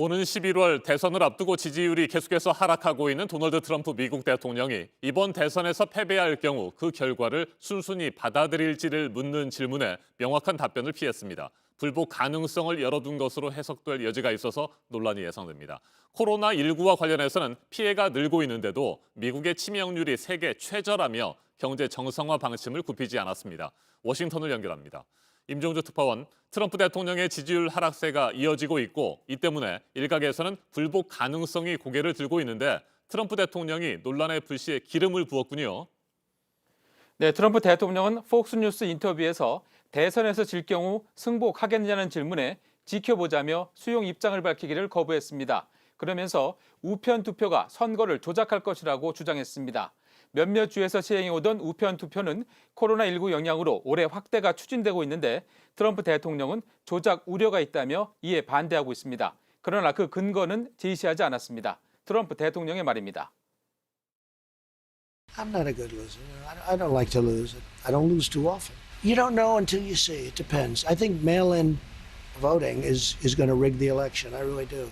오는 11월 대선을 앞두고 지지율이 계속해서 하락하고 있는 도널드 트럼프 미국 대통령이 이번 대선에서 패배할 경우 그 결과를 순순히 받아들일지를 묻는 질문에 명확한 답변을 피했습니다. 불복 가능성을 열어둔 것으로 해석될 여지가 있어서 논란이 예상됩니다. 코로나19와 관련해서는 피해가 늘고 있는데도 미국의 치명률이 세계 최저라며 경제 정상화 방침을 굽히지 않았습니다. 워싱턴을 연결합니다. 임종주 특파원, 트럼프 대통령의 지지율 하락세가 이어지고 있고 이 때문에 일각에서는 불복 가능성이 고개를 들고 있는데 트럼프 대통령이 논란의 불씨에 기름을 부었군요. 네, 트럼프 대통령은 폭스뉴스 인터뷰에서 대선에서 질 경우 승복하겠느냐는 질문에 지켜보자며 수용 입장을 밝히기를 거부했습니다. 그러면서 우편 투표가 선거를 조작할 것이라고 주장했습니다. 몇몇 주에서 시행해오던 우편 투표는 코로나19 영향으로 올해 확대가 추진되고 있는데 트럼프 대통령은 조작 우려가 있다며 이에 반대하고 있습니다. 그러나 그 근거는 제시하지 않았습니다. 트럼프 대통령의 말입니다. I'm not a good loser. I don't like to lose. I don't lose too often. You don't know until you see. It depends. I think mail-in voting is going to rig the election. I really do.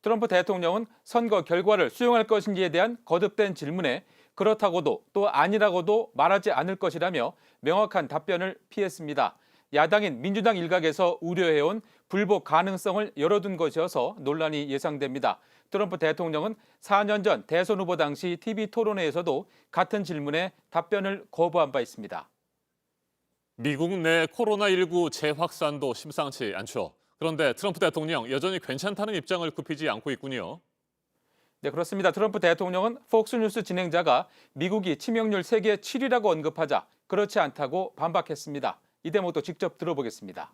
트럼프 대통령은 선거 결과를 수용할 것인지에 대한 거듭된 질문에 그렇다고도 또 아니라고도 말하지 않을 것이라며 명확한 답변을 피했습니다. 야당인 민주당 일각에서 우려해온 불복 가능성을 열어둔 것이어서 논란이 예상됩니다. 트럼프 대통령은 4년 전 대선 후보 당시 TV 토론회에서도 같은 질문에 답변을 거부한 바 있습니다. 미국 내 코로나19 재확산도 심상치 않죠. 그런데 트럼프 대통령 여전히 괜찮다는 입장을 굽히지 않고 있군요. 네, 그렇습니다. 트럼프 대통령은 폭스뉴스 진행자가 미국이 치명률 세계 7위라고 언급하자 그렇지 않다고 반박했습니다. 이 대목도 직접 들어보겠습니다.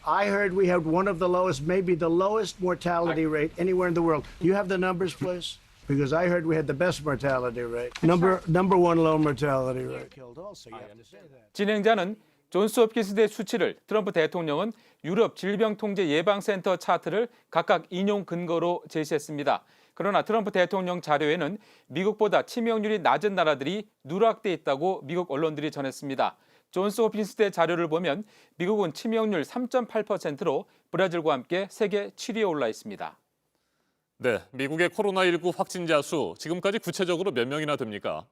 I heard we had one of the lowest, maybe the lowest mortality rate anywhere in the world. You have the numbers, please? Because I heard we had the best mortality rate. Number one low mortality rate. Killed also, you have to say that. 진행자는 존스 홉킨스대 수치를 트럼프 대통령은 유럽 질병통제예방센터 차트를 각각 인용 근거로 제시했습니다. 그러나 트럼프 대통령 자료에는 미국보다 치명률이 낮은 나라들이 누락돼 있다고 미국 언론들이 전했습니다. 존스 홉킨스대 자료를 보면 미국은 치명률 3.8%로 브라질과 함께 세계 7위에 올라 있습니다. 네, 미국의 코로나19 확진자 수 지금까지 구체적으로 몇 명이나 됩니까?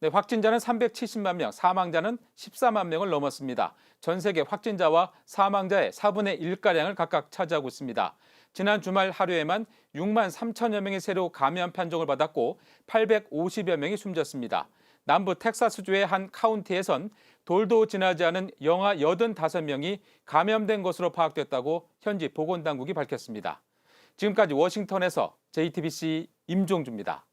네, 확진자는 370만 명, 사망자는 14만 명을 넘었습니다. 전 세계 확진자와 사망자의 4분의 1가량을 각각 차지하고 있습니다. 지난 주말 하루에만 6만 3천여 명이 새로 감염 판정을 받았고 850여 명이 숨졌습니다. 남부 텍사스주의 한 카운티에선 돌도 지나지 않은 영하 85명이 감염된 것으로 파악됐다고 현지 보건당국이 밝혔습니다. 지금까지 워싱턴에서 JTBC 임종주입니다.